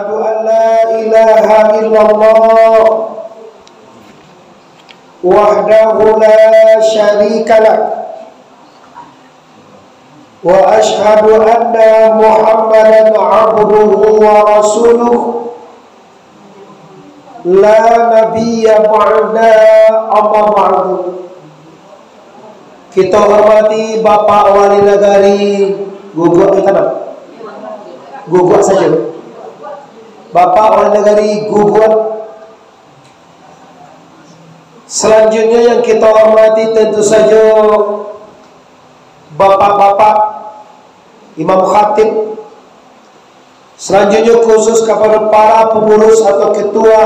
Asyhadu an la ilaha illallah wahdahu la syarika lah wa asyhadu anna Muhammadan abduhu wa rasuluh la nabiyya ba'da amma ba'du. Kita hormati Bapak Wali Negari Guguk Guguk saja. Bapak Wali Negari Guguk. Selanjutnya yang kita hormati tentu saja bapak-bapak imam khatib. Selanjutnya khusus kepada para pengurus atau ketua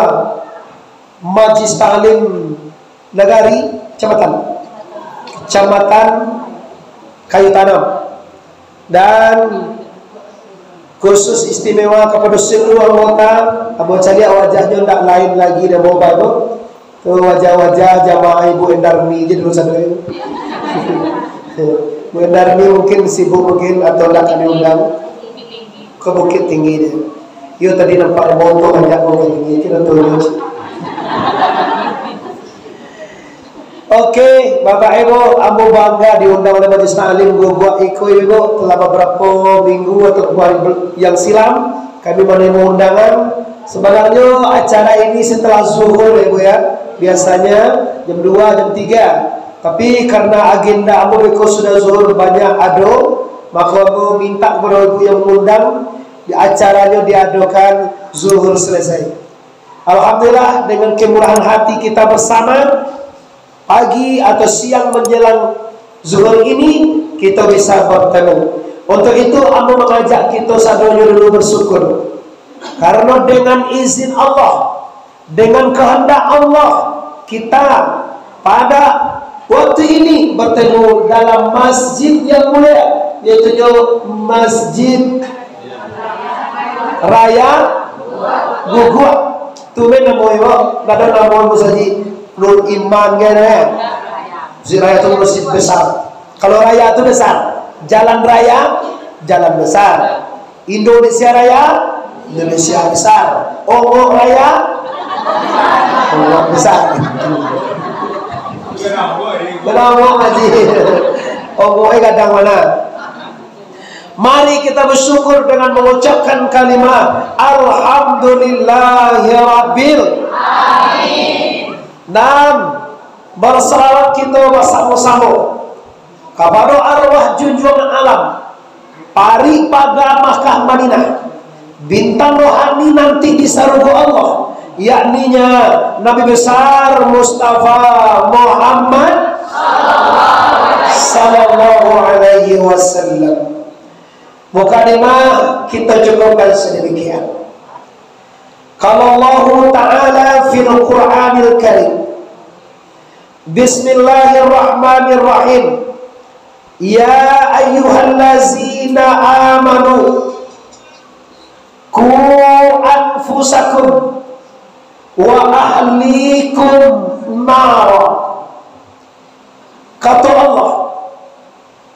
Majlis Ta'lim Negari Kecamatan Kayu Tanam, dan khusus istimewa kepada seluruh anggota. Abang cari wajahnya tidak lain lagi dan mau baru tu wajah-wajah jamaah Ibu Endarmi je dulu sana. Ibu Endarmi mungkin sibuk mungkin atau nak kami undang ke Bukit Tinggi dia. Yo tadi nampak motor banyak Bukit Tinggi kita turun. Oke, Bapak Ibu, ambo bangga diundang oleh Majlis Ta'lim Guguk Iko Ibu telah beberapa minggu atau bulan yang silam kami menerima undangan. Sebenarnya acara ini setelah zuhur Ibu ya. Biasanya jam 2, jam 3. Tapi karena agenda ambo Iko sudah zuhur banyak ado, maka ambo minta kepada Ibu yang mengundang di acaranya diadakan zuhur selesai. Alhamdulillah dengan kemurahan hati kita bersama, pagi atau siang menjelang zuhur ini kita bisa bertemu. Untuk itu aku mengajak kita sadonya dulu bersyukur, karena dengan izin Allah, dengan kehendak Allah, kita pada waktu ini bertemu dalam masjid yang mulia, yaitu Masjid Raya Guguk. Tumen namanya, ada nama Musaji Nur Iman kan ya. Masjid Raya itu masjid besar. Kalau raya itu besar, jalan raya jalan besar. Indonesia Raya Indonesia besar. Ongo Raya Ongo besar. Benawang haji. Ongo kadang mana? Mari kita bersyukur dengan mengucapkan kalimat Alhamdulillahirabbil alamin. Dan berselawat kita bersama-sama kepada arwah junjungan alam Pari Paga Makkah Madinah, bintang rohani nanti di surga Allah, yakninya Nabi besar Mustafa Muhammad sallallahu alaihi wasallam. Mukadimah kita cukupkan sedemikian. Kalau Allah Ta'ala fil Qur'anil Karim, Bismillahirrahmanirrahim. Ya ayyuhallazina amanu qu anfusakum wa ahlikum nara. Kata Allah,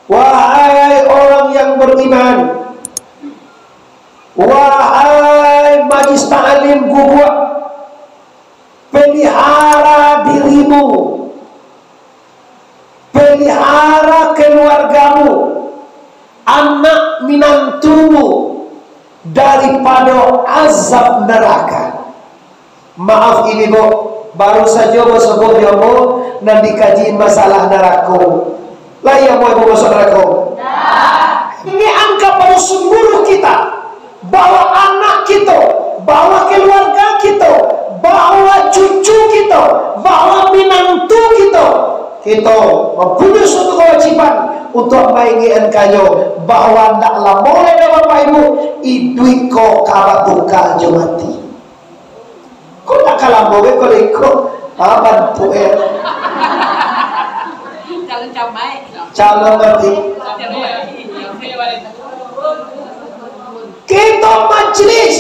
wahai orang yang beriman, wahai Majlis Ta'lim Guguk, pelihara dirimu, pelihara keluargamu, anak minantumu daripada azab neraka. Maaf ini Bu, baru saja sebut ya Bu, dan dikaji masalah neraka. Lah ya mau Ibu masuk neraka? Ini angka pada seluruh kita, bahwa anak kita, bahwa keluarga kita, bahwa cucu kita, bahwa minantu kita, kita mempunyai suatu kewajiban untuk mengingatkannya bahwa tidaklah boleh Bapak Ibu iduiko kabatuka jemati. Kau tak kalah boleh kau ikut apa tu calon mati. Kita majlis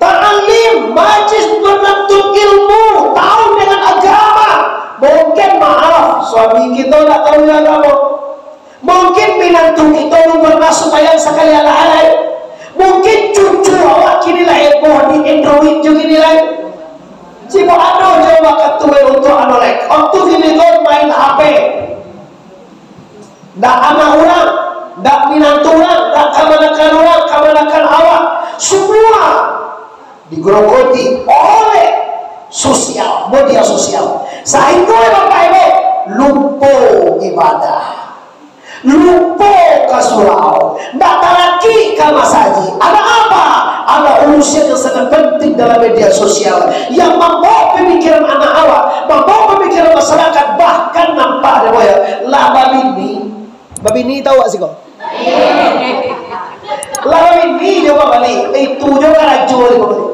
ta'lim, majlis menuntut ilmu, tahu dengan agama. Mungkin maaf, suami kita tak tahu agama. Mungkin minantu kita belum pernah sembahyang sekali alai. Mungkin cucu awak kini lah heboh di Android juga ni lah. Cibo ado coba ketua untuk anolok. Waktu kini kau main HP. Dak anak orang, dak minantu orang, dak kamanakan awak. Semua digerogoti oleh sosial, media sosial. Sehingga Bapak Ibu lupa ibadah, lupa ke surau, tak lagi ke masaji. Ada apa? Ada urusan yang sangat penting dalam media sosial yang membawa pemikiran anak awak, membawa pemikiran masyarakat, bahkan nampak ada boya lah babi ni tahu tak sih kau? Lah ini dia balik, itu juga rajo dia balik.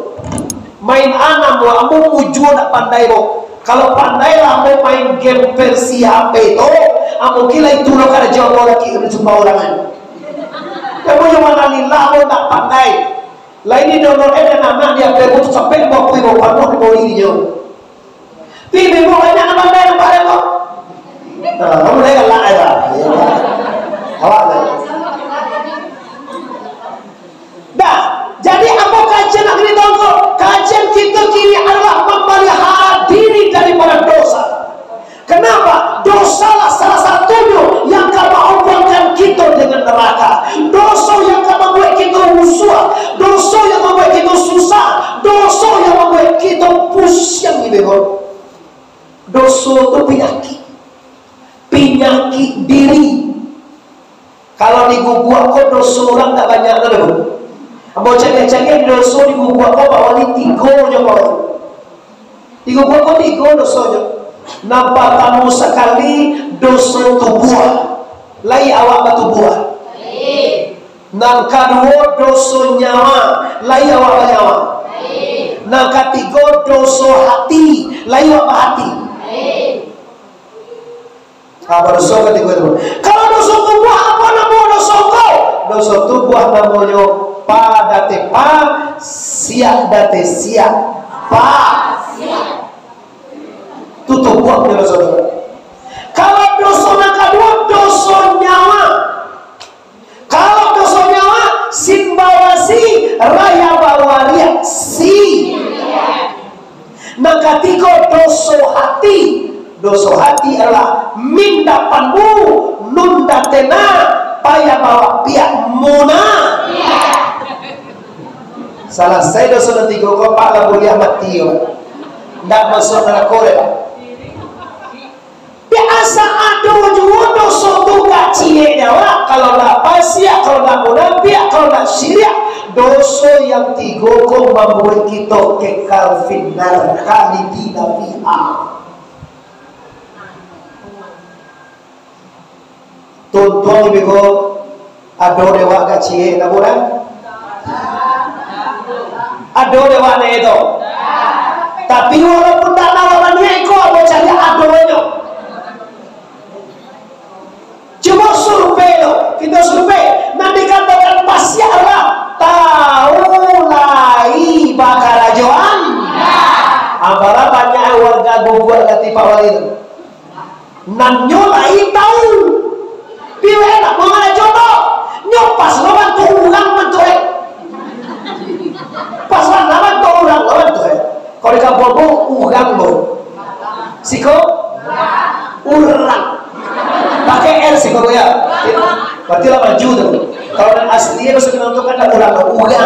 Main anak mau, ambo mujur nak pandai bo. Kalau pandai lah ambo main game versi HP itu, ambo kira itu lo kada jauh lagi untuk jumpa orangan. Kamu yang mana lila ambo tak pandai. Lah ini download dan anak dia perlu sampai bawa kui bawa panu bawa ini jauh. Tapi bawa banyak anak pandai nampak ada kok. Kamu dah galak ada. Awak dah. Dah. Jadi apa kajian nak kita tahu? Kajian kita kini adalah memelihara diri daripada dosa. Kenapa? Dosalah salah satunya yang akan menghubungkan kita dengan neraka. Dosa yang akan membuat kita musuh. Dosa yang membuat kita susah. Dosa yang membuat kita pusing ini. Dosa itu penyakit. Penyakit diri. Kalau diguguk kok dosa orang tak banyak kan? Abang cakap-cakap dosa diguguk kau bawa ni 3 je kau. Diguguk kau 3 dosa je. Nampak kamu sekali dosa tubuh. Lai awak batu buah. Nang kedua dosa nyawa. Lai awak nyawa. Nang ketiga dosa hati. Lai awak hati. Apa dosa ketiga itu? Kalau dosa tubuh apa nama dosa kau? Dosa tubuh namanya pada tepa siap date siap pa tutup buat punya dosa. Kalau dosa yang kedua dosa nyawa. Kalau dosa nyawa simbawasi raya bawaria si. Yang ketiga dosa hati. Dosa hati adalah mindapanmu nunda tena payah bawa pihak muna. Salah saya dosa nanti kau pak lah boleh mati orang. Tak masuk neraka orang. Biasa ada juga dosa tu kacil nyawa. Kalau tak pasya, kalau tak munafik, kalau tak syirik, dosa yang 3 kau membuat kita kekal finnar khalidina fiha. Tuan-tuan ibu ada dewa kacil tak boleh? Ada dewa ni itu. Tapi walaupun tak lawannya ikut apa cari adonya. Cuma survei lo, kita survei nanti katakan pasti Allah tahu lai bakal rajuan. Apabila banyak warga Bogor kati Pak Wali itu. Nanyo lai tahu. Pilih nak mau ada jodoh. Nyopas lawan tu ulang mentu. Pas lawan tu ulang tu. Kalau di kampung ulang lo. Siko ulang. Pakai R siko ya. Berarti lah maju tu. Kalau yang asli itu sebenarnya untuk ada ulang.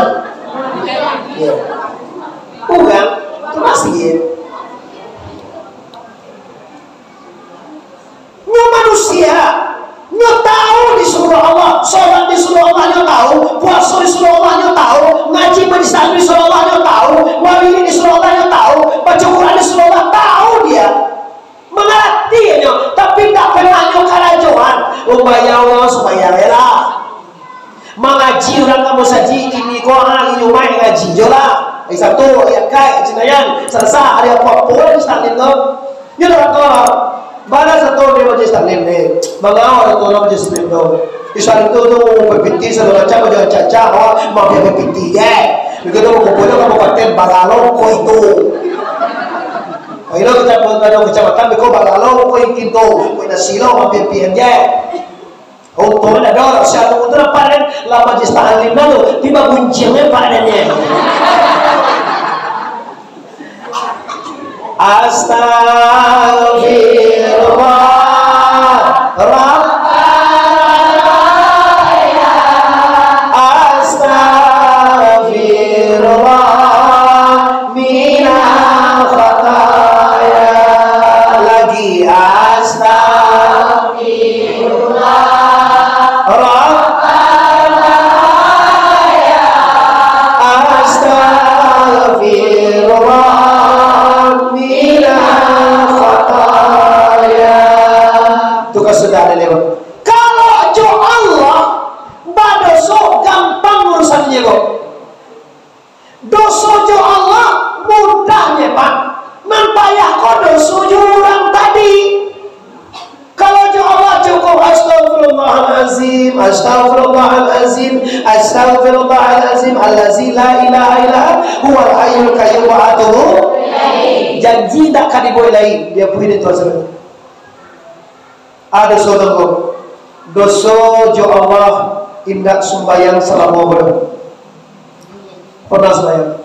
Ulang itu masih. Manusia. Nyo tahu disuruh Allah, sholat disuruh Allah nyo tahu, puasa disuruh Allah nyo tahu, ngaji majlis disuruh Allah nyo tahu, wali disuruh Allah nyo tahu, baca Quran disuruh Allah tahu dia. Mengerti nyo, tapi tak pernah nyo karajuan. Upaya Allah supaya rela. Mengaji orang kamu saji ini kau hari nyumai ngaji jola. Satu ayat kai cinayan selesai hari apa pun statin tu. Nyo dah tahu. Bala satu dia majlis taklim ni, mengawal satu orang majlis taklim tu. Isal itu tu berpiti sebab macam macam caca, mau dia berpiti je. Begitu kumpulnya kamu katakan balalo kau itu. Kalau kita pun ada kecamatan, kau balalo kau itu, kau dah silo mau berpiti je. Untungnya ada orang satu untuk apa dan lama majlis ta'lim itu tiba kuncinya padanya. Astagfirullah Rabbana ya Astagfirullah minal khataya. Lagi Astagfirullah Rabbana ya Astagfirullah minal khataya. Itu kan sudah ada lewat. Kalau jo Allah badoso gampang urusannya kok. Doso jo Allah mudahnya Pak. Nampayah kok doso jo orang tadi. Kalau jo Allah cukup astagfirullahalazim, astagfirullahalazim, astagfirullahalazim, allazi la ilaha illa huwal hayyul qayyum wa atubu ilaih. Janji tak akan diboleh dia punya itu asal. Ada saudaraku, dosa jo Allah indak sembahyang selama bulan. Pernah sembahyang.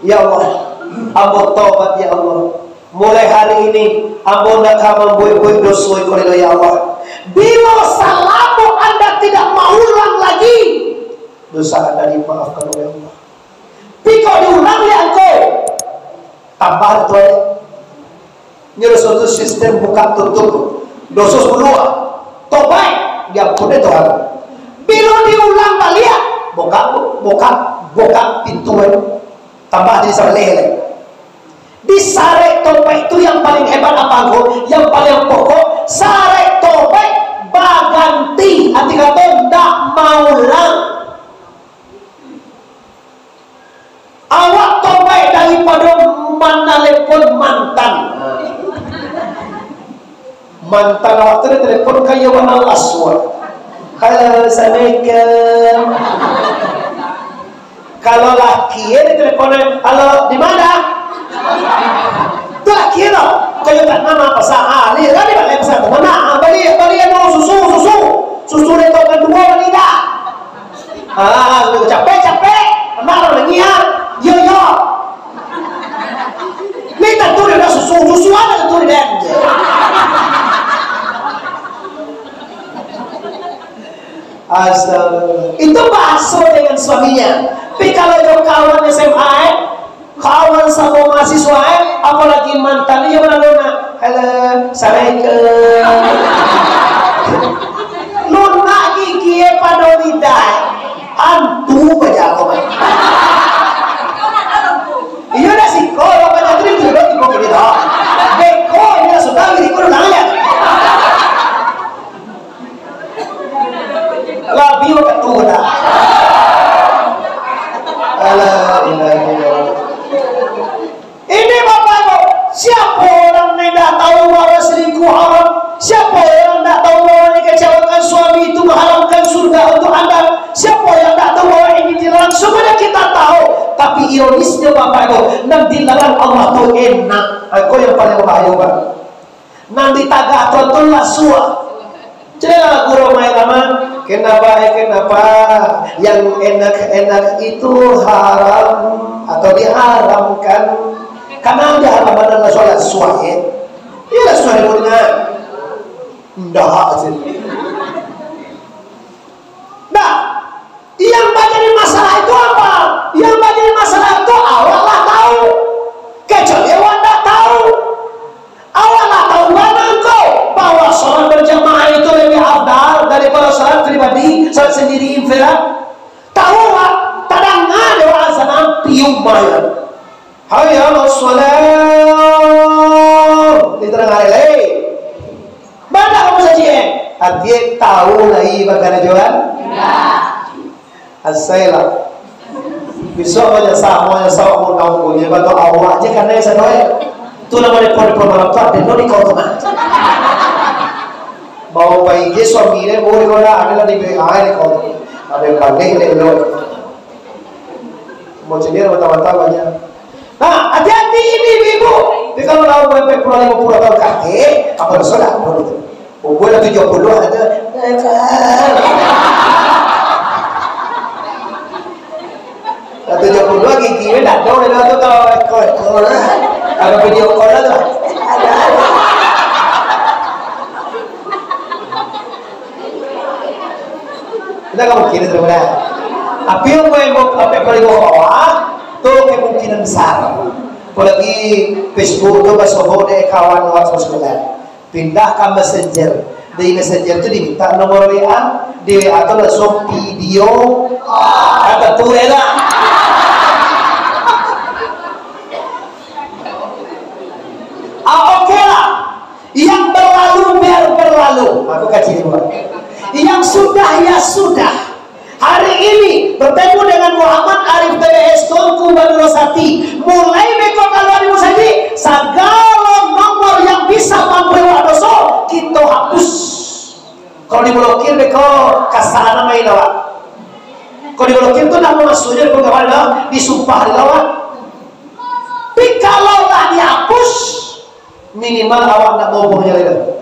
Ya Allah, ambo taubat ya Allah. Mulai hari ini ambo nak akan membuat dosa kepada ya Allah. Bila salahmu Anda tidak mau ulang lagi, dosa Anda dimaafkan oleh Allah. Piko diulang ya engkau tambah itu ya. Nyuruh suatu sistem buka tutup dosa semua tobat diampuni Tuhan. Bila diulang balik buka pintu tambah di selele. Di sare topek itu yang paling hebat apa kok? Yang paling pokok sare topek baganti hati kata ndak maulang. Awak topek daripada menelepon mantan. Mantan awak tu telepon kaya warna laswa. Halo, assalamualaikum. Kalau laki dia teleponnya, halo, di mana? Itu laki tu. Kaya tak nama pasal dia kan dia balik pasal mana? Balik no susu dia tahu kan dua wanita. Capek. Mana lagi ya? Yo. Ni tentu dia dah susu ada tentu dia. Astagfirullah. Itu bahasa dengan suaminya. Tapi kalau itu kawan SMA, kawan sama mahasiswa, apalagi mantan dia mana? Halo, assalamualaikum. Luna gigi pada lidah, hantu baca kau. Iya dah sih, kalau pada tu juga tiba kita. Beko ini sudah gini kau dah lihat. Labio ketua. Ini Bapak Ibu, siapa orang yang tidak tahu bahwa selingkuh haram? Siapa yang tidak tahu bahwa mengecewakan suami itu mengharamkan surga untuk Anda? Siapa yang tidak tahu bahwa ini dilarang? Semuanya kita tahu. Tapi ironisnya Bapak Ibu, nanti dilarang Allah itu enak. Aku yang paling bahaya Pak. Nanti tagah tontonlah suah. Jelas guru main lama. Kenapa yang enak-enak itu haram atau diharamkan? Karena dia halaman dengan sholat suahid. Dia suahid punya ndak aja. Nah, yang menjadi masalah itu apa? Yang menjadi masalah itu Allah lah tahu. Kecuali Allah tak tahu. Allah lah tahu mana engkau bahwa sholat berjamaah itu lebih afdal daripada sholat pribadi, sholat sendiri infirad. Tahu tak? Tadang ada azan piung bayar. Hayya sholat. Diterang hari lain. Mana kamu saja? Artinya tahu lagi bagaimana jualan? Asailah. Besok aja sama mau tahu punya batu awak aja karena saya tahu. Itu namanya pon-pon tu ada no di kau tu. Bawa bayi ke suami ni boleh kau dah ada di air kau. Ada balik ni lo. Mau cendera mata-mata banyak. Nah, hati-hati ini ibu. Tapi kalau lau sampai pulau 50 tahun kakek, apa sudah boleh tu. Gue lah 70 ada. Lah 72 gigi dah dong itu kalau ada video call lah. Kita kamu kira terus. Tapi yang paling bawah tuh kemungkinan besar. Apalagi Facebook tuh basoho deh kawan WhatsApp sekolah. Pindah ke Messenger. Di Messenger itu diminta nomor WA. Di WA itu langsung video. Kata tuh ya lah. Oke lah. Yang berlalu biar berlalu. Aku kasih dua. Yang sudah ya sudah. Hari ini bertemu dengan Muhammad Arif TBS Tunku Badurosati. Mulai bekok kalau di Musadi, segala nomor yang bisa membawa dosa kita hapus. Kalau diblokir bekok kasana main lawat. Kalau diblokir itu nama masuknya ke kawan disumpah di lawat. Tapi kalau lah dihapus, minimal awak nak ngomongnya lagi.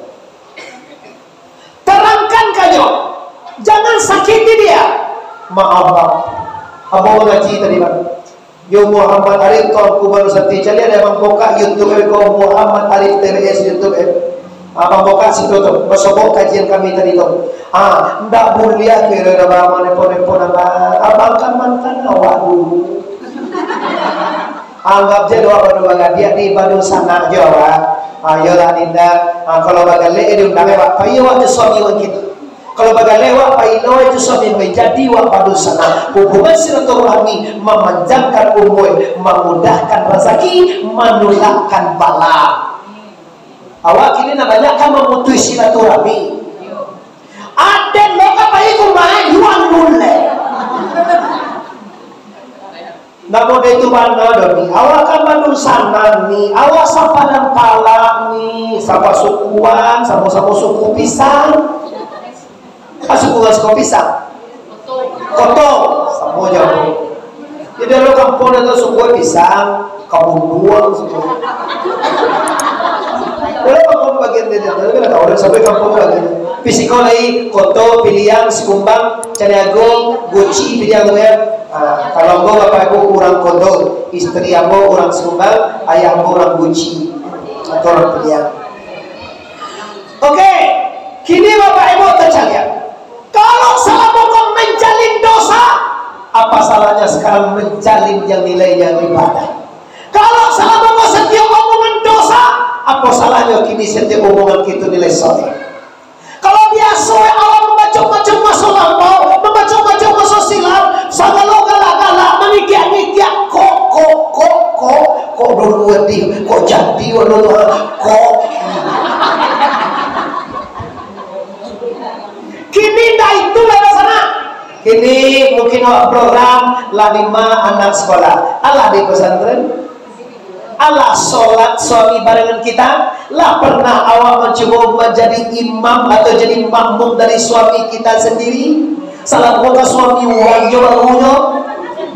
Terangkan kanyo, jangan sakiti dia. Maaf bang, abang ngaji tadi bang. Yo Muhammad Arif Tunku Badurosati, cari ada bang buka YouTube ko Muhammad Arif TBS YouTube. Abang buka situ tu, bersobok kajian kami tadi tu. Ndak mulia kira ada bang nepon abang kan mantan awak dulu. Anggap je doa berdua dia di Badung sana Jawa. Ayolah Dinda, kalau bagale diundang awak, payo awak suami awak gitu. Kalau bagale awak pailo itu suami menjadi awak Badung sana. Hubungan silaturahmi memanjangkan umur, memudahkan rezeki, menolakkan bala. Awak kini namanya kan memutus silaturahmi. Ada lo apa itu main jual dulu. Namun itu mana doni? Awak kan Badung sana nih, awak sapa dan pala nih, sapa sukuan, sama-sama suku pisang. Suku pisang. Koto, sama jauh. Jadi lo kampung itu suku pisang, kampung buang suku. Kalau kampung bagian dia, tapi kalau orang sampai kampung bagian. Pisiko lagi, koto, pilihan, sikumbang, caniagung, guci, pilihan tu ya. Kalau gue bapak ibu orang kondo, istri aku orang Sumbar, ayah aku orang Guci atau orang pilihan. Oke, kini bapak ibu tercalian. Kalau salah pokok menjalin dosa, apa salahnya sekarang menjalin yang nilainya ibadah? Kalau salah pokok setiap omongan dosa, apa salahnya kini setiap omongan kita nilai soleh? Kalau biasa Allah membaca-baca masuk lampau, membaca-baca masuk silam, segala galak-galak, menikiak-nikiak, kok dulu di, kok jadi dulu, kok. Kini dah itu lewat sana. Kini mungkin program Lanima anak sekolah, Allah di pesantren. Allah sholat suami barengan kita. Lah pernah awak mencoba menjadi imam atau jadi makmum dari suami kita sendiri? Salah buka suami orang coba punya.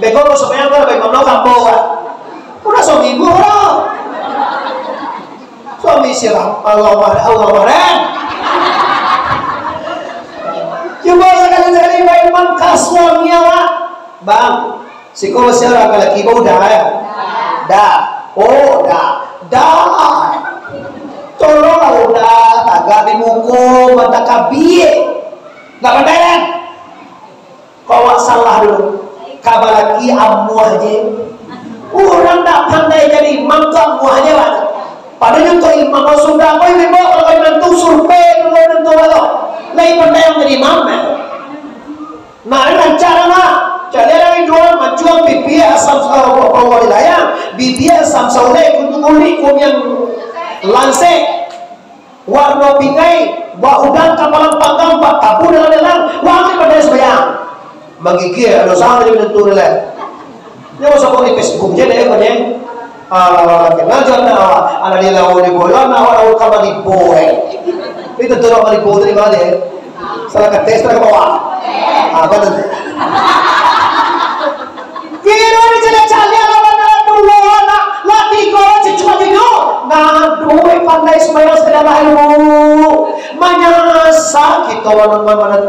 Beko supaya apa? Beko no kampung lah. Udah suami gua. Suami siapa? Allah marah. Coba sekali-sekali baik mangkas suami awak. Bang, siko siapa lagi kau dah ya? Dah. Oh, dah. Tolonglah udah, agak dimukum, mata kabie. Nggak pandai kan? Kau salah dulu. Kabar lagi amu aja. Orang tak pandai jadi mangkak muahnya lah. Padahal untuk imam sudah kau ini bawa kalau nanti survei dulu nanti lalu. Lagi pandai yang jadi imam. Nah, dengan cara nak. Jadi orang jual majuan bibi asam bawa wilayah, bibi asam saulek untuk kulit yang lansek, warna pingai, buat udang kapalan panggang, buat tabu dalam wangi pada sembahyang. Menggigil, ada salah jadi tentu nilai. Ini masuk di Facebook je deh kan yang, ngajar nak, anak dia lawan di bola, nak awak kabar di bola. Ini tentu orang di bola dari mana deh? Salah ketes ke bawah. Apa tu? Kira ni cari lawan dulu anak laki kau cuma tiga. Nah, dua pandai sembahyang sekedar ilmu. Banyak masa kita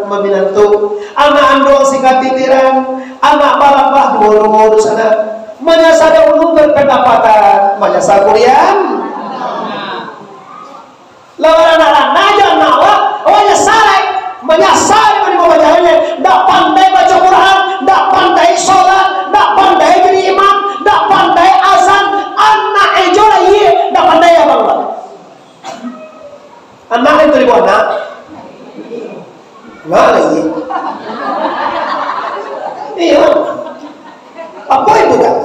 meminantu anak andong sikat titiran anak balapah dulu sana menyasar ulung berpendapatan menyasar kuliah lawan anak-anak aja nawa menyasar di bawah jalannya ndak pandai baca Quran ndak pandai sholat ndak pandai jadi imam ndak pandai azan anak ejo lagi ndak pandai apa bang anak itu ribu anak nggak lagi iya apa itu kan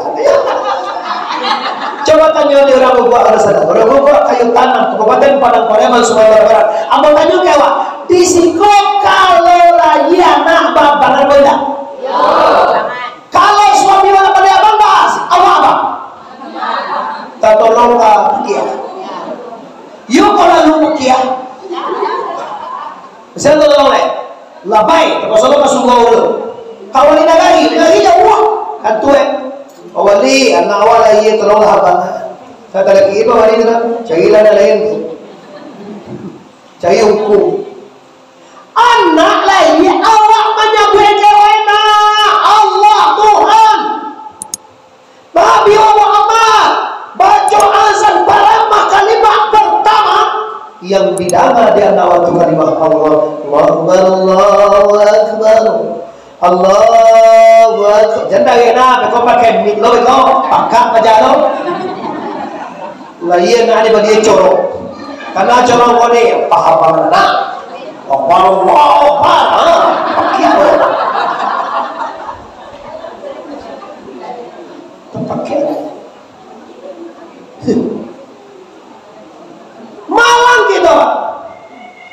coba tanya di orang gua ada sana orang gua kayu tanam Kabupaten Padang Pariaman Sumatera Barat abang tanya kayak di siko kalau lagi anak babangan benda kalau suami mana pada abang bahas awak abang tak tolong kia yuk kalau lu kia bisa tolong leh labai terpaksa kasungguh dulu kalau ini lagi jauh kan tuh awali anak awal lagi tolong abang kata lagi itu hari itu cairan lain cai hukum anak lagi awak menyebut jawena Allah Tuhan Nabi Muhammad baca azan pertama kalimat pertama yang bidana dia nawatu kalimat Allah Allahu Akbar Allahu Akbar janda kena kau pakai mic lo kau pakak aja lo lain ada bagi corok karena corok kau ni paham mana Allah pakai apa pakai malang kita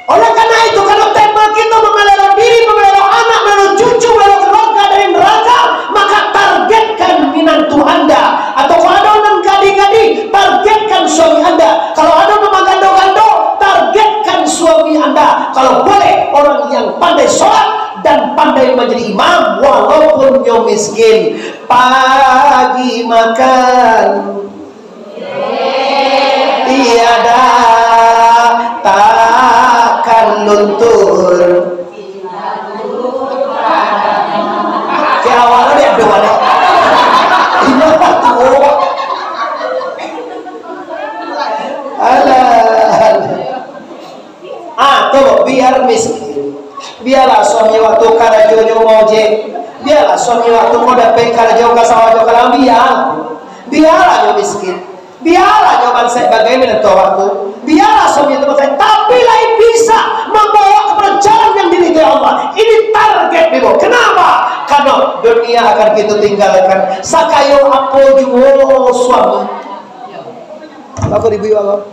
oleh karena itu kalau tema kita memelihara diri memelihara anak memelihara cucu memelihara keluarga dari neraka maka targetkan minantu anda atau kalau ada orang gadi-gadi targetkan suami anda kalau ada memang gando-gando targetkan suami anda kalau boleh orang yang pandai sholat dan pandai menjadi imam walaupun dia miskin pagi makan tiada takkan luntur ke awalnya dia doa deh ini apa tuh tuh biar miskin biarlah suami waktu karajojo mau je biarlah suami waktu mau dapat karajojo kasawajo kalam biarlah dia miskin biarlah dia bangsa bagaimana tuh waktu biarlah suami itu bangsa tapi lain bisa membawa kepada jalan yang diridhoi Allah ini target ibu kenapa karena dunia akan kita tinggalkan sakayo apa juo suami aku ribu Allah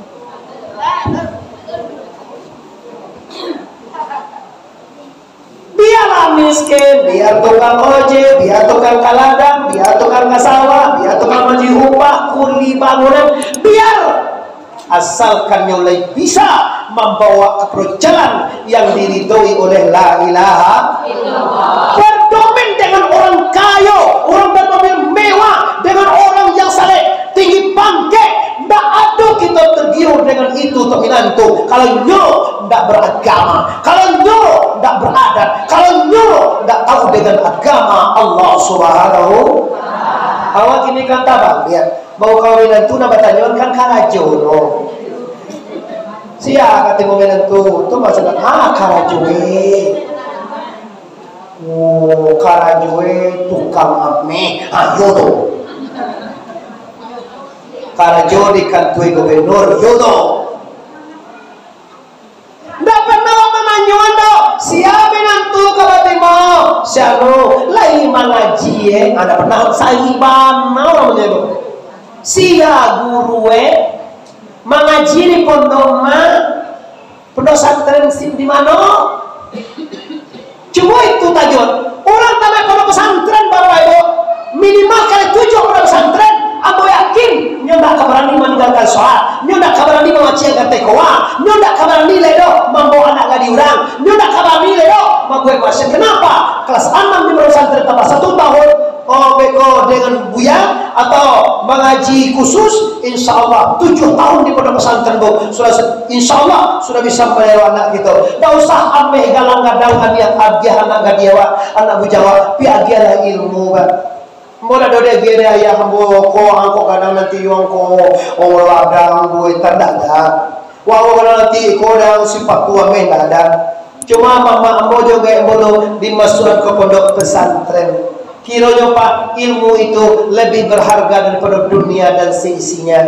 biarlah miskin, biar tukang ojek, biar tukang kaladang, biar tukang kasawah, biar tukang menji upah, kuli bangunan, biar asalkan mulai bisa membawa ke jalan yang diridhoi oleh la ilaha illallah. Berdomen dengan orang kaya, orang bermobil mewah, dengan orang yang saleh, tinggi pangkat. Tidak ada kita tergiur dengan itu dominantu. Kalau nyo tidak beragama, kalau nyo tidak beradat, kalau nyo tidak tahu dengan agama Allah Subhanahu. Awak ini kan tabang lihat bau kawinan tu nak bertanya kan karajo no. Sia kata kawinan tu maksudnya karajoe. Oh karajoe tukang ame ayo tu. Karajo di kantui gubernur Yodo. Ndak pernah memanjuan do. Siapa nantu kabatimo? Siapa lagi mengaji ada pernah sahiban mau menyebut. Sia guru mengaji di pondok pesantren di mana? Cuma itu tajud. Orang tamat pondok pesantren baru ibu minimal kali 7 pondok pesantren. Aku yakin nyo ndak kabarani meninggalkan sholat, nyo ndak kabarani mengajikan tekwa, nyo ndak kabarani ledo membawa anak gadi urang, nyo ndak kabarani ledo membuat masjid. Kenapa? Kelas 6 di pesantren tambah 1 tahun, oh beko dengan buya, atau mengaji khusus, insya Allah 7 tahun di pondok pesantren bu, sudah insya Allah sudah bisa melewati anak gitu. Tidak usah ameh galang gadang anak agia anak gadiawa anak bujawa, pi agia ilmu kan. Mula dode gere ayah hambo ko angko kadang nanti yongko ladang gue tanda. Wah nanti ko dang sifat tua men ada. Cuma mama ambo juga bodoh dimasukkan ke pondok pesantren. Kiranya Pak, ilmu itu lebih berharga daripada dunia dan seisinya.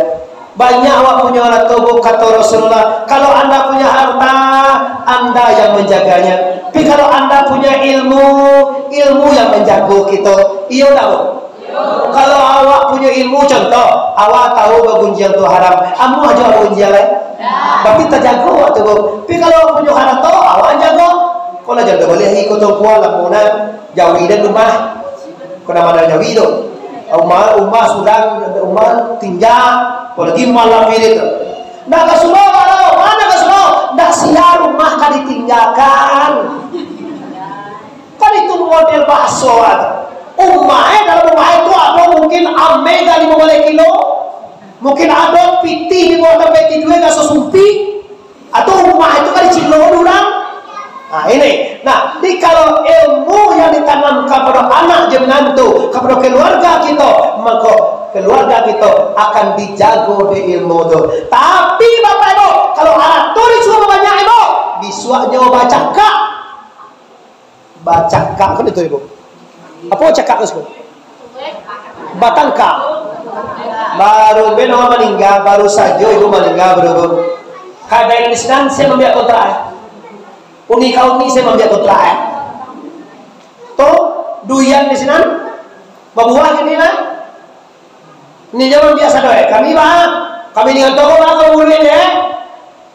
Banyak awak punya anak tubuh, kata Rasulullah, kalau anda punya harta, anda yang menjaganya. Tapi kalau anda punya ilmu, ilmu yang menjaga kita. Iya tak bu? Kalau awak punya ilmu, contoh, awak tahu begunjang itu haram, kamu aja begunjang lain. Tapi tak jaga waktu bu. Tapi kalau punya harta, awak jaga. Kalau jaga boleh ikut tuan lamunan jauhi dan rumah. Kena mana jauhi tu? Umah sudah tinggal. Kalau di malam ini tu, nak ke semua kalau mana ke semua, nak siar rumah kan ditinggalkan. Kan itu model bakso ada. Dalam rumah itu ada mungkin ame kali 5 kilo, mungkin ada piti di bawah peti 2 gak sesumpi, atau rumah itu kan cilo orang. Nah ini, kalau ilmu yang ditanam kepada anak jenengan itu, kepada keluarga kita, maka keluarga kita akan dijaga di ilmu itu. Tapi Bapak Ibu, kalau anak itu disuruh banyak Ibu, bisuaknya baca kak kan itu Ibu. Apa cakap itu? Batang kak. Baru beno meninggal, baru saja Ibu meninggal bro. Kadang ini sedang saya membiak kontrak. Uni kaum ini saya membiak kontrak. Tuh duyan di sini, berbuah gini lah. Ini zaman biasa doa. Kami dengan toko kamu boleh ya.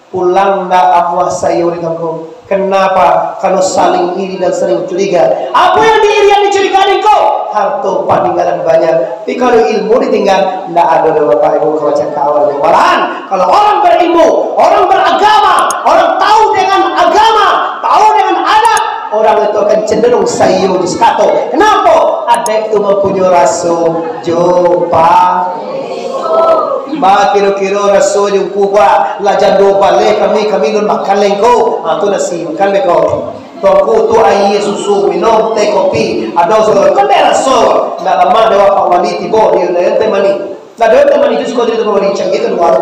Pulang dah amuah sayur di kampung. Kenapa? Karena saling iri dan sering curiga. Apa yang diiri yang dicurigai kau? Harta peninggalan banyak. Tapi kalau ilmu ditinggal, tidak ada Bapak Ibu kalau cakap awalnya. Malahan kalau orang berilmu, orang beragama, orang tahu dengan agama, tahu dengan adat, orang itu akan cenderung sayu di sekato. Kenapa? Ada itu mempunyai rasa jopa. Kira-kira rasul yung kuba lajan do balik kami nun makan lengko tu nasi makan beko tuangku tu air susu minum teh kopi ada segala kan dia rasul nak lama dewa pak wali tibo dia ente mani lah dia ente mani tu sekolah dia wali canggih keluar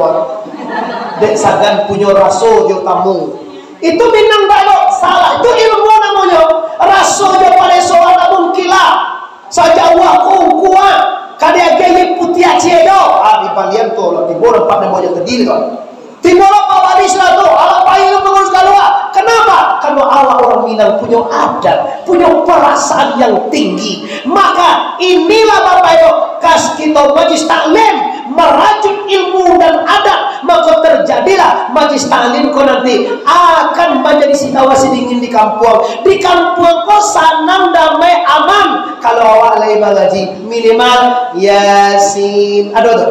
dek sagan punya rasul dia tamu itu minang balok salah itu ilmu namanya rasul dia pada soal namun kila saja wakung kuat kadang gaya putih aja do, di balian tu lah timur empat nama yang terdiri kan. Timur apa wali tu, apa yang mengurus keluar? Kenapa? Karena awak orang Minang punya adat, punya perasaan yang tinggi. Maka inilah Bapak Ibu, kas kita majlis taklim merajut ilmu dan adat, maka terjadilah majlis taklim kau nanti akan menjadi situasi dingin di kampung. Di kampung kau sanang damai aman. Kalau awak lagi mengaji minimal Yasin, ada tu.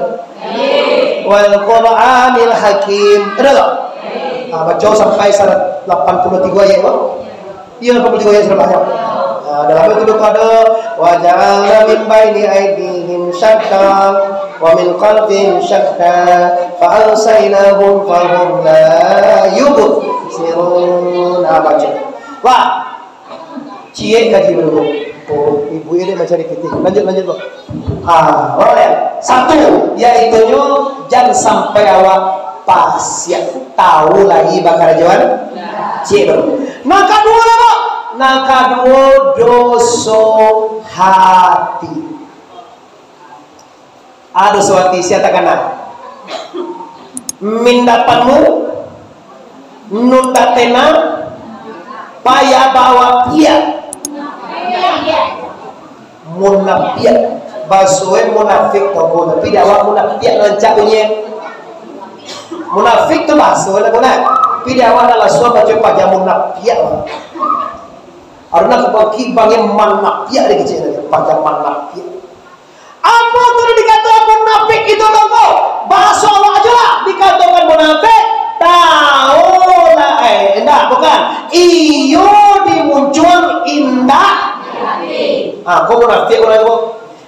Wal Qur'anil Hakim, ada tak? Baca sampai 83 ayat tu. Iya 83 ayat sudah banyak. Dalam itu ada wa ja'alna min baini aydihim syaddan wa min khalfihim syaddan fa arsaynahum fa hum la yubsirun. Baca. Wah. Cie kaji dulu. Oh, ibu ini macam ni kita. Lanjut bu. Boleh. Satu, yaitu jangan sampai awak pas ya tahu lagi bakal jawan. Cie dulu. Maka dua apa? Naka dua dosa hati. Ada suatu siapa kena mindapanmu nunda tena payah bawa dia munafik basuh munafik tobo tapi dia awak munafik lancapnya munafik tu basuh lah guna tapi dia awak adalah suatu baca munafik karena kebagi bagi manafik ada kecil baca manafik apa tu dikatakan munafik itu tobo bahasa awak aja lah dikatakan munafik tahu lah enggak bukan iyo dimuncul indah kau munafik orang itu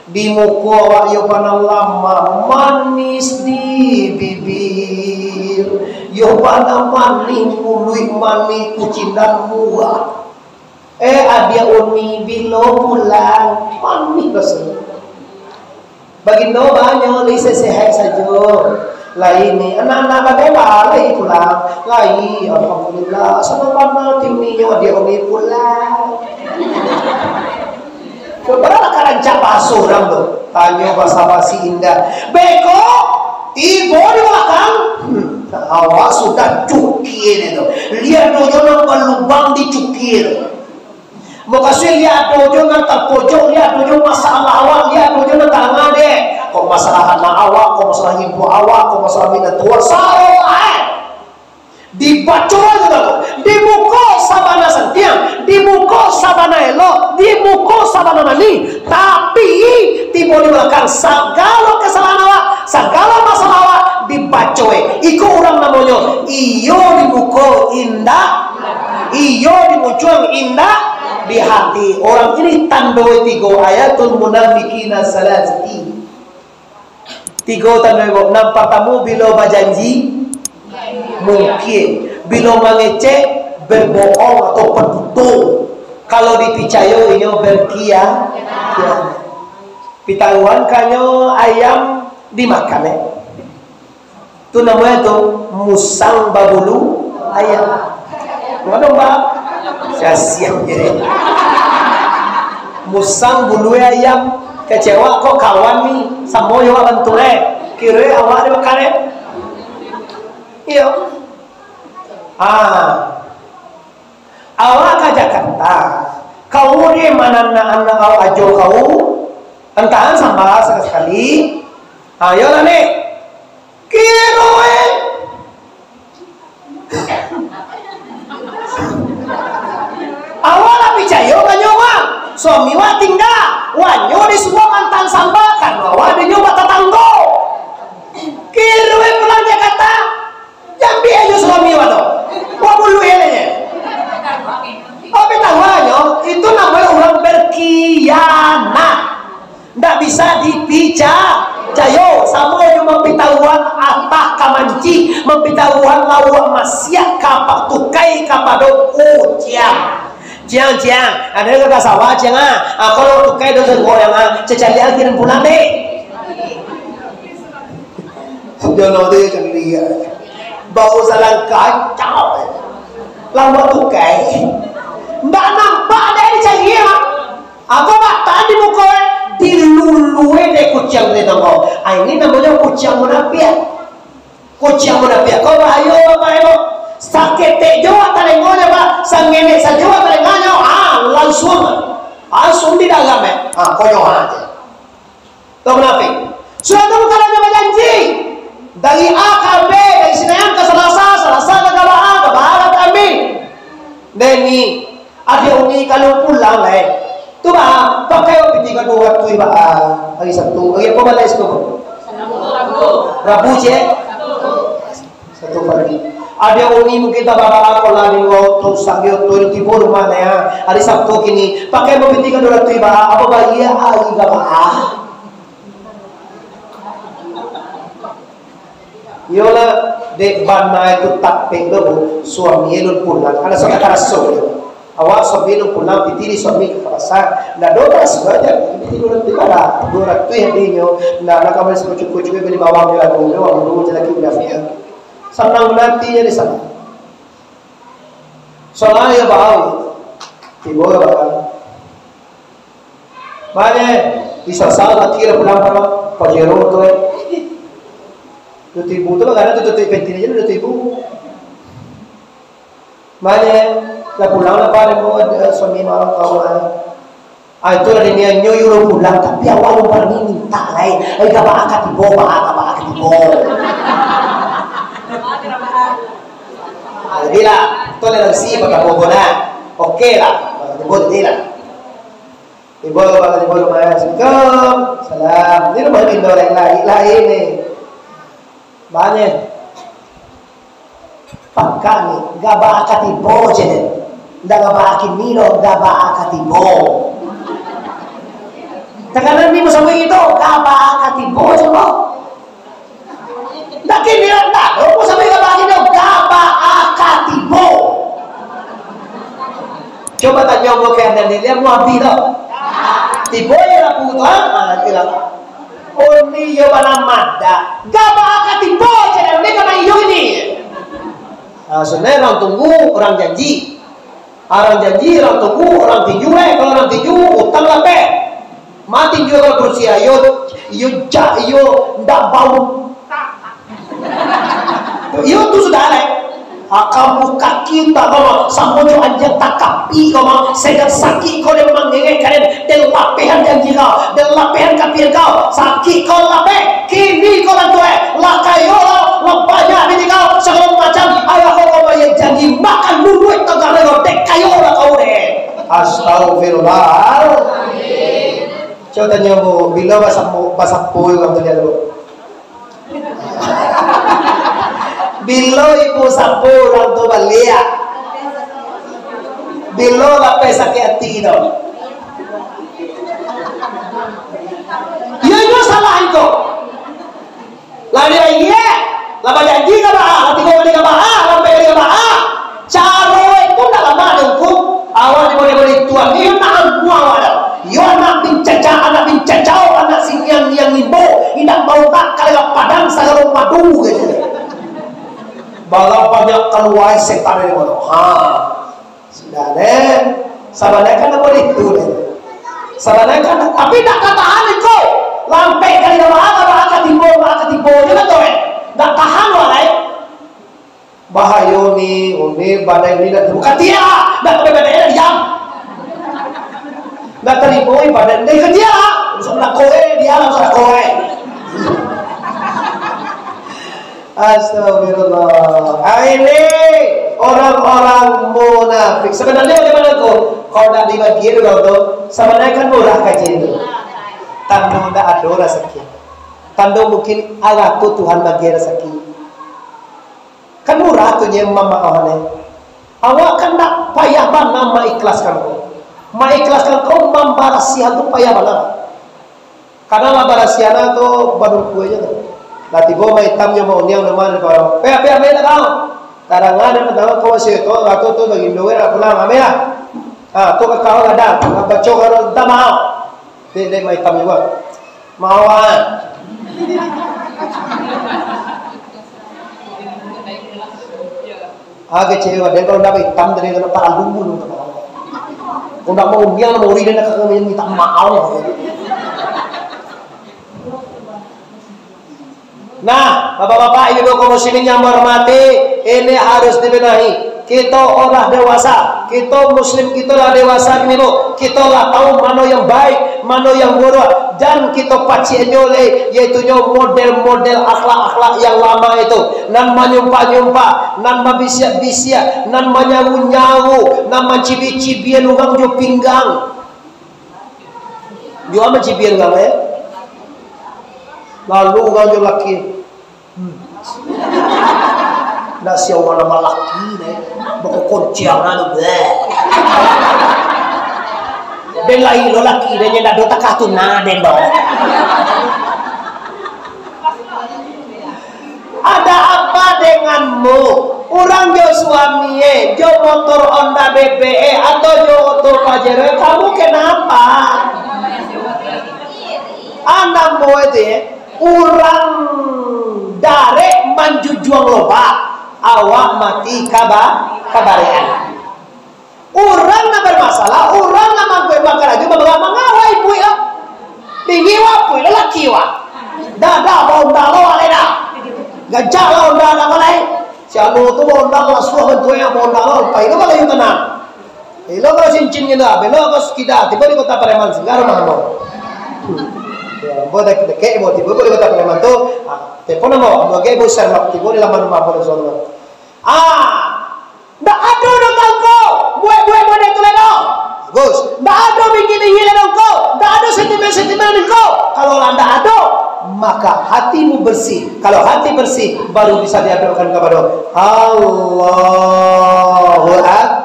Di muka awak yo panang lama, manis di bibir. Yo panang manis mului mani kucindan buah. Adia uni bilo pulang manis dosa. Bagindo banyak lise sehat saja. Lain ni anak-anak bagaimana lagi pulang. Lagi alhamdulillah sama mana timnya dia uni pulang. Kepada karancak basuh orang tu tanya basa-basi indah beko ibu di belakang awak sudah cukir itu lihat dojo yang berlubang di cukir makasih lihat dojo yang terpojok lihat dojo masalah awak lihat dojo yang tangan deh kok masalah anak awak kok masalah ibu awak kok masalah minat tua salah dibaca juga di muka sabana sentiang, di muka sabana elok, di muka sabana mani. Tapi tiba di belakang segala kesalahan awak, segala masalah awak dibaca. Iku orang namanya iyo di muka indah, iyo di muncul indah di hati. Orang ini tandoi tiga ayatul munafikina salasati. Tiga tandoi nampak tamu bila berjanji mungkin bila mengecek berbohong atau berbetul kalau dipercaya ini berkia pitaruan kanyo ayam dimakan itu namanya tuh musang babulu ayam mana mbak saya siap jadi musang bulu ayam kecewa kok kawan nih sama yo bantu kira awak dimakan iya awak ke Jakarta kau di mana anak kau ajo kau entahan sama sekali ayo lah nih kira awak lah percaya banyowa suami wa tinggal wanyo di semua mantan sambakan awak di nyoba tetanggo kira pulang Jakarta jambi aja suami wato wabulu elenya tapi tahuannya itu namanya orang berkhianat ndak bisa dipercaya sama cuma pitahuan atah kamanci mempitahuan lawak masyak kapak tukai kapado kuciang jiang ada yang kata sawah jangan kalau tukai dosa goyang cecali alkirim pulang deh sudah nanti cari bau salang kacau lama tukai mbak nampak ada yang dicari apa mbak tadi muka dilului deh kucing ni tau ini namanya kucing munafik kau ayo sakit tejo talengonya pak sangene saja talengonya langsung di dalam konyohan aja kau munafik sudah tahu kalau dia berjanji dari A ke B, dari Senin ke Selasa ke Gabah ke Barat kami. Deni, ada uni kalau pulang tu bah, pakai piti kedua waktu hari Sabtu, hari apa balai sekolah? Rabu je, satu pagi. Ada uni mungkin tak bawa kola di waktu sambil tu timur mana ya? Hari Sabtu kini pakai piti kedua waktu apa bahaya hari Gabah? Yola dek bana itu tak penggebu suami elun pulang karena sudah karaso awak suami elun pulang pitiri suami kepasar ndak doa saja pitiri elun tikara dua tu yang dinyo ndak nak kamu sepucuk-pucuk beli bawang dia lagu dia orang dulu jadi biasa senang nanti di sana soalnya ya bau tibo ya bau mana bisa salah kira pulang pajero tu ibu tu karena tu penting aja tu ibu mana lah pulang lah pada suami malam kawan itu ada dia nyoyo pulang tapi awal lupa ni minta lain gak bakal tibo jadi lah toleransi bakal bobona oke lah bakal tibo lah ibu bakal tibo lumayan salam ini rumah Indo lain ni banyak pakani gak bakal tibo jadi ndak gak bakal milo gak bakal tibo Tekanan ni musuh itu, kaba katibo coba. Nak kini nak, musuh itu kaba katibo. Coba tanya orang kaya dan dia mau habis tau. Tibo yang aku tu, mana kira? Oh ni yang mana mada? Gaba akan tibo, jadi mereka nak iyo ini. Sebenarnya orang tunggu, orang janji. Orang janji, orang tunggu, orang tinju. Kalau orang tinju, utang lapeh. Mati tinju kalau berusia, iyo ndak bau. Iyo tu sudah leh. Kamu kaki tak kau sampai anjing tak kapi kau segar sakit kau yang mengenai kalian del lapehan janji kau del lapehan kapian kau sakit kau lapeh kini kau lantai lakayo banyak bini kau segala macam ayah kau bayar janji makan dulu itu gara kau dek kayo lah kau deh. Astagfirullah. Coba tanya bu bila basah pui kamu dia dulu. Bilo ibu sapu orang tu balik. Bilo apa sakit hati tu. Ia salah engkau. Lari lagi ya. Lama janji ke bah? Nanti kau balik ke bah? Lampai balik ke bah? Caro itu dah lama dengku. Awal di boleh tuan. Ia nak buang ada. Ia anak bincacau, anak singyang yang limbo. Tidak mau tak kalau padang segala madu gitu. Bala banyak keluar setan ini mana? Sudah deh. Sabarnya kan apa itu deh. Sabarnya kan, tapi tak tahan itu. Lampai kali nama katibo, jangan tahu tak tahan walai. Bahaya ni, badai ni dah bukan dia, dah badai dah diam. Dah terima badai ni ke dia, sudah kowe dia langsung kowe. Astagfirullah. Ini orang-orang munafik. Sebenarnya bagaimana tu? Kalau nak dibagi dulu tu, sebenarnya kan murah kaji itu. Tanda tak ada rezeki. Tanda mungkin Allah tu Tuhan bagi rezeki. Kan murah tu yang mama awalnya. Awak kan nak payah mana mengikhlaskan kau. Mengikhlaskan kau membarasihan tu payah mana. Karena membarasihan tu baru kuenya tu. Lati bo may tam yung mauniang naman parang pea may nakaw tarangan na tawa ko si to ato to naging lower ako lang amaya to kakao ada bacho karon tamao dili may tam yung maawan age cewa de ko na may tam dili ko para lumbun to kung nak mau uniang mau rin na kakamayan kita maaw. Nah, bapak-bapak, ibu kaum muslimin yang menghormati, ini harus dibenahi. Kita orang dewasa, kita muslim, kita lah dewasa ini bu. Kita lah tahu mana yang baik, mana yang buruk, dan kita paci nyole, yaitu model-model akhlak-akhlak yang lama itu. Nan menyumpah-nyumpah, nan membisiak-bisiak, nan menyawu-nyawu, nan mencibi-cibian orang jo pinggang. Jo apa cibian kamu ya? Lalu orang jo laki. Nak siapa nama laki ni, bako konciang nado bleh. Belai lo laki dia nak dota kartun naden dong. Ada apa denganmu? Orang jo suami jo motor Honda BBE atau jo motor Pajero, kamu kenapa? Anak mau itu orang darek manjujuang loba. Awak mati kabarian. Orang nak bermasalah, orang nak mangkui bakar aja, bapak mengawai ibu ya. Tinggi wapu, lelaki wa. Dah bau dalo alena. Gajah lah onda nak alai. Si anu tu bau dalo suah bentuk yang bau dalo. Pai lo kalau yang tenang. Ilo kalau cincin kita, belo kalau kita tiba di kota Pareman Singgar mana? Boleh dek mau tiba di kota Pareman tu. Telepon mau, mau gay bos serlak tiba di laman rumah boleh soalnya. Ndak ada nonton kau, buat model tu leno. Bagus. Ndak ada bikin hilang kau, ndak ada sentimen kau. Kalau ndak ada, maka hatimu bersih. Kalau hati bersih, baru bisa diadukan kepada Allahu Akbar.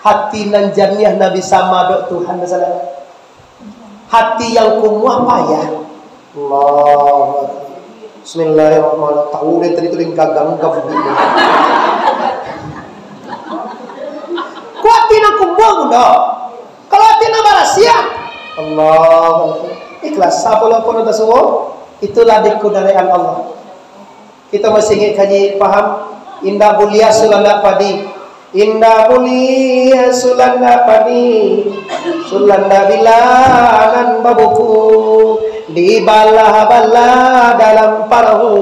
Hati nan jannah Nabi sama dok Tuhan bersama. hati yang kumuh payah. Allah. Bismillahirrahmanirrahim. Tahu deh tadi itu gagang begini. Kuat tina kumuh muda. Kalau tina barasia. Allah. Ikhlas. Apa lo pun ada semua. Itulah dikunaian Allah. Kita masih ingin kaji paham. Indah mulia sulanda padi. Indah mulia sulanda padi. Sulanda bilangan babuku. Dibalah-balah dalam perahu.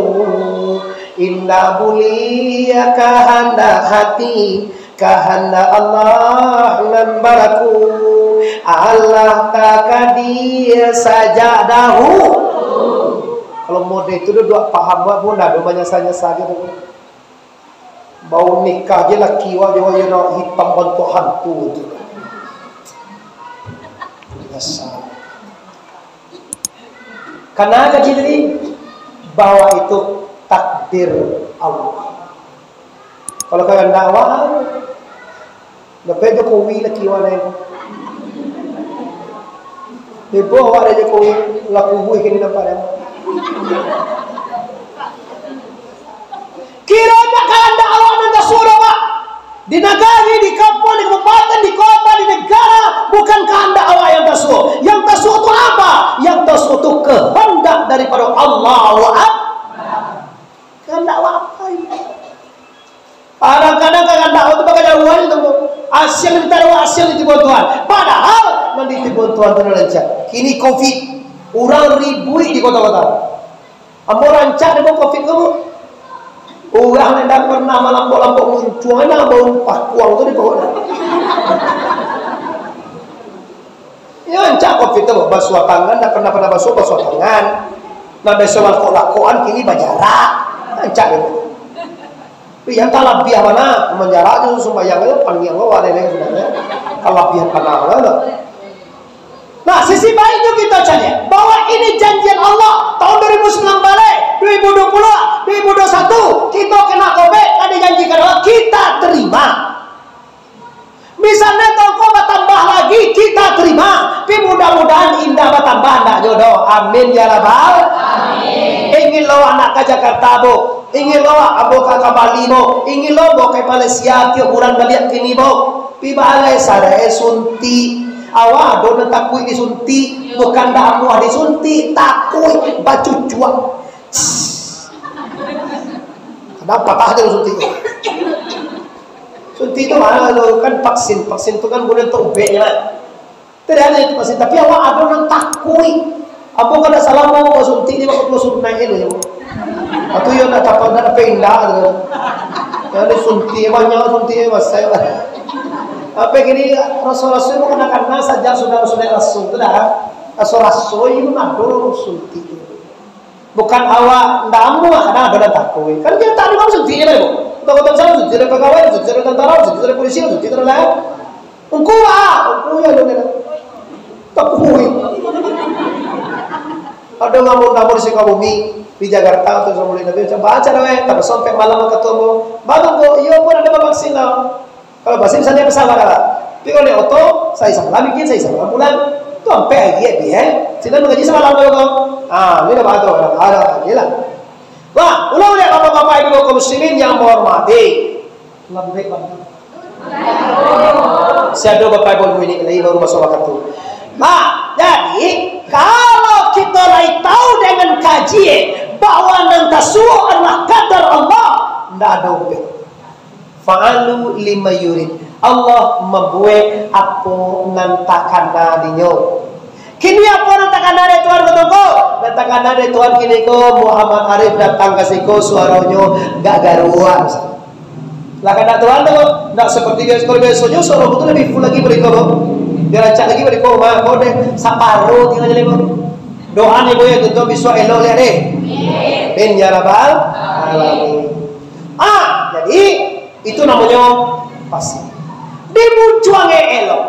Indah mulia kehendak hati. Kehendak Allah nan baraku. Allah tak dia saja dahu. Kalau mode itu dua paham buat pun ada banyak saja gitu. Bau nikah je laki wajah hitam bentuk hantu itu. Biasa. Karena kaji tadi bahwa itu takdir Allah. Kalau kalian dakwah, lepas Jokowi laki wajah. Ibu awak ada Jokowi laku bui kini dapat ya. Kiranya kehendak Allah dan Rasulullah Pak di negara, di kampung, di kabupaten, di kota, di negara, bukan kehendak Allah yang tasawuf. Yang tasawuf itu apa? Yang tasawuf itu kehendak daripada Allah. Kehendak apa ini? Kadang-kadang kehendak Allah itu pakai jauhan itu. Asyik minta doa, asyik ditibuan Tuhan. Padahal nanti ditibuan Tuhan itu lancar. Kini COVID, orang ribui di kota-kota. Ambo rancak dengan COVID kamu. Orang yang tak pernah melampau-lampau muncul, mana bau pakuang tu di bawah. Ya rancak COVID tu, basuh tangan, tak pernah basuh tangan. Nah besok lakon-lakoan kini berjarak, rancak itu. Tapi yang tak lebih mana menjarak itu sembahyangnya panjang awak ada yang sebenarnya. Kalau lebih panang lah. Nah, sisi baiknya kita cari bahwa ini janjian Allah tahun 2019 balik, 2020, 2021 kita kena COVID, ada janjikan Allah, kita terima. Misalnya tahun COVID tambah lagi, kita terima. Tapi mudah-mudahan indah bertambah nak jodoh. Amin ya rabbal. Amin. Ingin lo anak ke Jakarta bo, ingin lo abo ke Bali bo, ingin lo bo ke Malaysia ke bulan balik kini bo. Pi balai sadai sunti. Awak dono takui disuntik, bukan dah amuah disuntik, takui baju cuak. Kenapa patah dia suntik? Suntik itu mana lo kan vaksin itu kan boleh untuk obeknya. Tidak ada itu vaksin, tapi awak ada orang takui. Apa kada salah mau suntik di waktu suntik itu. Atau yang nak dapat nak pindah. Yang disuntik banyak suntik masai. Apa gini rasul-rasul itu karena saja sudah rasul itu dah rasul itu nador suntik. Bukan awak ndamu karena ada takui. Kan kita tak ada suntik ni bo. Kota-kota sana suntik dari pegawai, suntik dari tentara, suntik dari polisi, suntik dari lain. Engkau ya lo ni. Takui. Ada ngamur-ngamur di Sukabumi di Jakarta atau semua Nabi baca dah tak sampai malam ketemu. Baru go iya pun ada vaksin lah. Kalau vaksin misalnya pesawat lah. Tapi kalau di auto saya salah bikin saya salah pulang. Tu sampai lagi dia. Sila mengaji semalam tu kau. Ini dah baca ada lagi lah. Wah, ulang lihat bapak-bapak ibu kaum muslimin yang menghormati. Lebih baik banget. Saya ada bapak ibu ini lagi baru masuk waktu tu. Jadi kalau kita lagi tahu dengan kajian bahwa nantasuh adalah qadar Allah, tidak ada ubah. Fa'alu lima yurid. Allah membuat apa nantakan dinyo. Kini apa nantakan dari Tuhan ketemu? Nantakan dari Tuhan kini ko Muhammad Arif datang ke siko suaranya gak garuan. Lah kata Tuhan tu tak seperti biasanya suara betul lebih full lagi mereka. Dia rancak lagi mereka mah kau deh saparo tinggal jadi kau. Doa ni boya tentu bisa elok lihat deh. Amin ya rabbal alamin. Jadi itu namanya pasti. Dimunculnya elok.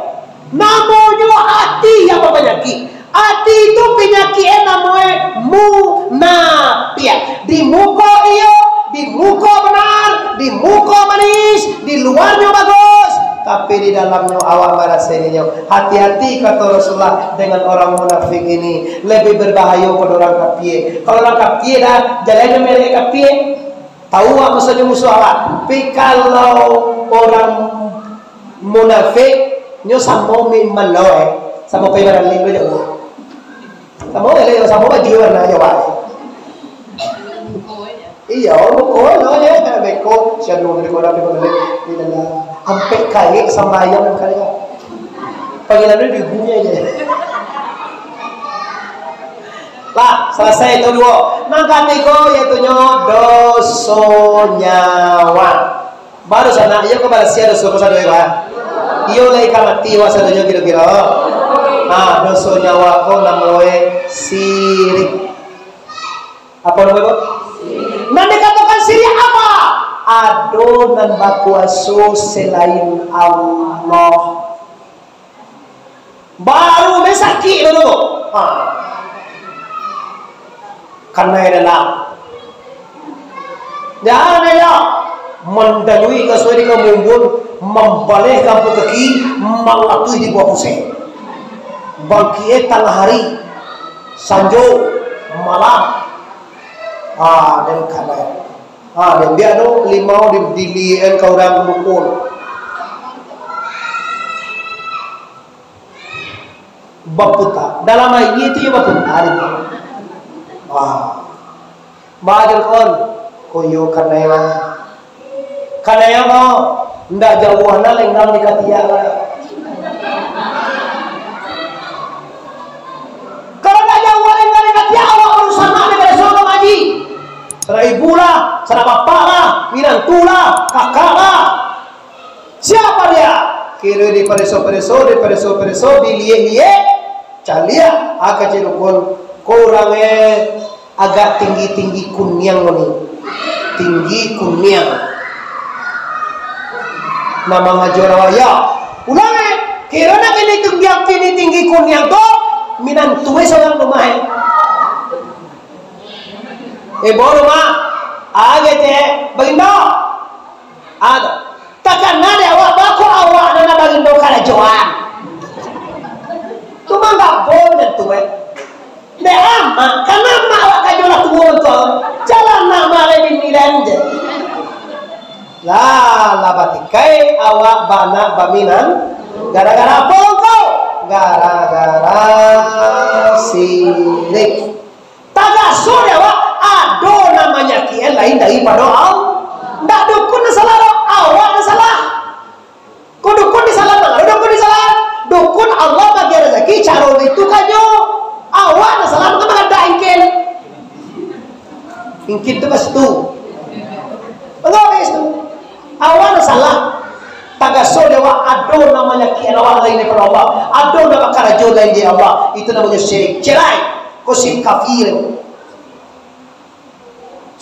Namanya hati yang berpenyakit. Hati itu penyakit namanya munafik. Di muka iya, di muka benar, di muka manis, di luarnya bagus, tapi di dalamnya awak merasainya. Hati-hati kata Rasulullah dengan orang munafik ini, lebih berbahaya pada orang kafir. Kalau orang kafir dah jalannya mereka kafir, tahu apa maksudnya musuh awak. Tapi kalau orang munafik nyo sama memang sama paybaran lima jauh. Sama lele sama baju warna Jawa. Iya, orang kau ya, beko, siapa dari kau dapat balik di dalam, sampai kaya sama ayam kaya, panggilan itu dibunya aja. Lah, selesai itu dua. Nang ketiga yaitu dosa nyawa. Baru sana, iya kau balas siapa dosa dosa dua ya? Iya lagi kamati wasadanya kira-kira. Ah, dosa nyawa kau namanya sirik. Apa namanya? Nah dikatakan sirik apa? Adonan bakuasu selain Allah. Baru mesaki dulu. Karena adalah jangan ya mendalui kesuai kemumbun membalik kampung kaki melatih di bawah pusing. Bangkit tengah hari, sanjo, malam. Dan kadang dan dia tu limau dilihat kau orang mukul baputa dalam ayat itu ya baputa bahagian kon koyo karena yang kau ndak jauh nang lengang dikati ya kalau ndak jauh lengang dikati ya Allah urusan mana pada soal ngaji. Sana ibu lah, sana bapak lah, minantulah, kakak lah. Siapa dia? Kira di pereso, dilie-lie, calia, agak cerukun. Kurangnya agak tinggi kunyang nih, tinggi kunyang. Nama ngajorawaya. Ulangnya, kira nak ini tinggi kunyang tu, minantuwe seorang rumah. Baru mah, agak bagindo, ada. Takkan ada awak baku awak nana bagindo karajoan. Tu mah nggak boleh tu Deh ama, karena mak awak kajolah tu tu, jalan nama lebih nilai. Lah batikai awak bana baminan, gara-gara apa kau? Gara-gara sirik. Tagasur ya awak. Ado namanya kian lain daripada Allah. Ndak dukun salah awak salah. Kau dukun disalah mana? Dukun disalah. Dukun Allah bagi rezeki cara itu kanyo. Awak salah maka ada ingkin. Ingkin itu pas tu. Enggak itu. Awak salah. Tagaso dewa ado namanya kian awak lain daripada Allah. Ado nama karajo lain di Allah. Itu namanya syirik. Cerai. Kau syirik kafir.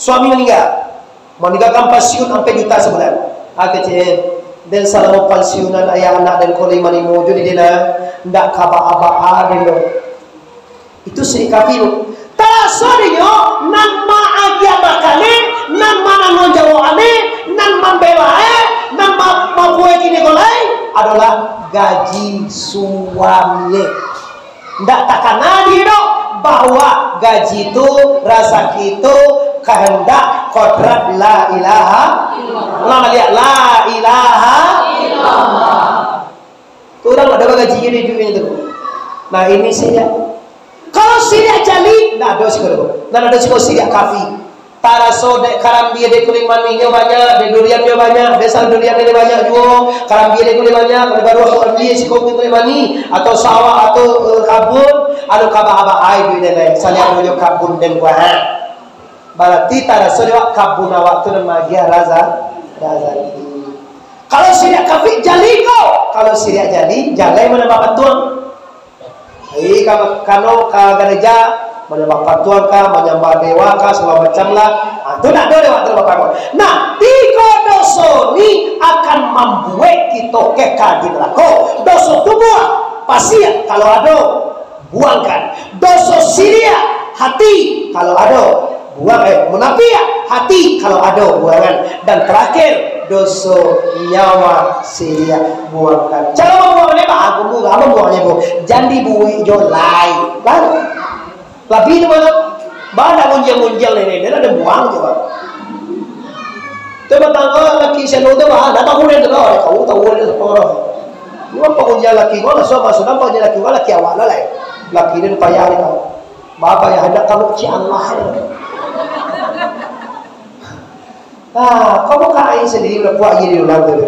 Suami meninggalkan pensiun sampai juta sebulan. Kecil dan selama pensiunan ayah anak dan kalau imani mujud di dina ndak kaba-aba ada itu syirik kafir. Tasorinya nama agama kane, nama nanggung jawabane, nama belae, nama mabuai kini kolai adalah gaji suami. Ndak takkan ada bahwa gaji itu rasa itu kehendak kodrat la ilaha illallah. La ilaha illallah. Itu orang ada gaji di dunia itu. Nah ini siria. Kalau siria jali, nah ada sekolah. Nah ada siria kafi. Taraso de karambia de kulimaninya banyak, de duriannya banyak, desa duriannya banyak juga. Karambia de kulimanya, baru karambia si kopi kulimani atau sawah atau kabun, anu kabah-abah ai duit lain. Saya punya kabun dan buah. Berarti taraso de kabun awak tu nama dia raza. Kalau siria kafi jali kau, kalau siria jali, jagai mana bapak tuan? Hei kalau gereja menyembah patuan kah, menyembah dewa kah, segala macam lah. Itu nak dewa terbapak. Nah, tiga dosa ni akan membuat kita kekal di neraka. Dosa tubuh pasti kalau ada buangkan. Dosa siria hati kalau ada buang munafik hati kalau ada buangan. Dan terakhir dosa nyawa sia buangkan. Cara membuangnya pak aku buang, apa buangnya bu? Jangan dibuih jolai, kan? Tapi itu mana? Bada munjal ini, dia ada buang coba. Coba tanggal laki saya nol tu bah, dah tahu dia tu lah, kau tahu dia seorang. Ni apa munjal laki kau lah, so masuk nampak dia laki kau laki awal lah, laki dia payah ni kau. Bapa yang hendak kamu ci Allah. Kamu kain sendiri udah buat gini ulang tu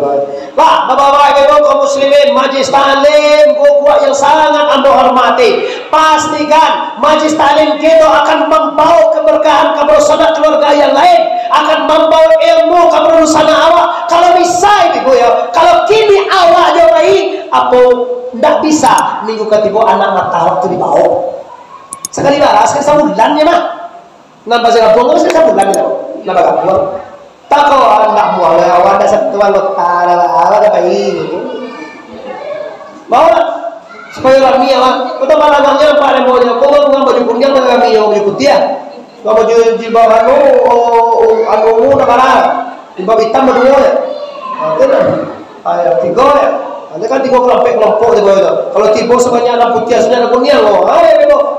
Pak, bapak-bapak ibu kaum muslimin, majlis taklim kuat yang sangat anda hormati. Pastikan majlis taklim kita akan membawa keberkahan kepada saudara keluarga yang lain, akan membawa ilmu kepada sana awak. Kalau bisa ibu ya, kalau kini awak jauh baik, apa tidak bisa minggu ketiga anak mata waktu dibawa. Sekali baras kan sabulan ya mah. Nampak saya buang terus kan sabulan ya. Nampak buang. Tak kau anak buang lah, awak dah satu lo awak dah baik. Bawa supaya kami awak. Kita malah nanya apa yang mau dia. Kau mau baju kuning dengan kami yang baju putih. Kau baju jilbab anu nak mana? Jilbab hitam berdua ya. Ada lah. Tiga ya. Ada kan tiga kelompok di bawah itu. Kalau tiba sebanyak anak putih, sebanyak anak kuning,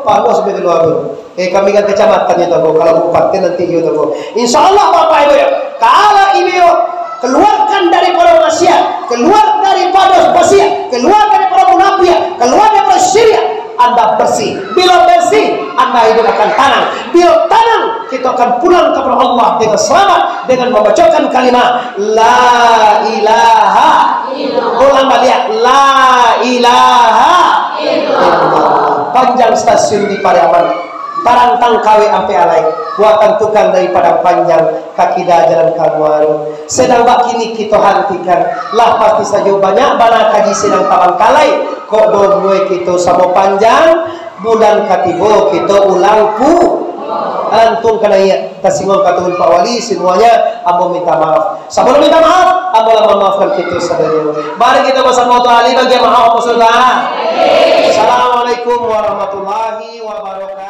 Pak sebagai luar dulu. Kami kan kecamatan itu, kalau bupati nanti itu. Insya Allah Bapak Ibu ya. Kalau Ibu keluarkan daripada maksiat, keluar daripada maksiat, keluar daripada munafik, keluar daripada syirik, Anda bersih. Bila bersih, Anda hidup akan tenang. Bila tenang, kita akan pulang kepada Allah dengan selamat dengan membacakan kalimat La ilaha illallah. Ulang balik La ilaha illallah. Panjang stasiun di Pariaman. Tarantang kawe ampe alai, buatan tukang daripada panjang kaki dah jalan kamuaru. Sedang bakini kita hentikan, lah pasti saja banyak bana kaji sedang tabang kalai. Kok doa kita sama panjang, bulan katibo kita ulang pu. Antum kena ya, tasingong katun Pak Wali semuanya, ambo minta maaf. Sebelum minta maaf, ambo memaafkan kita saudara. Mari kita bersama Ali bagi maaf saudara. Assalamualaikum warahmatullahi wabarakatuh.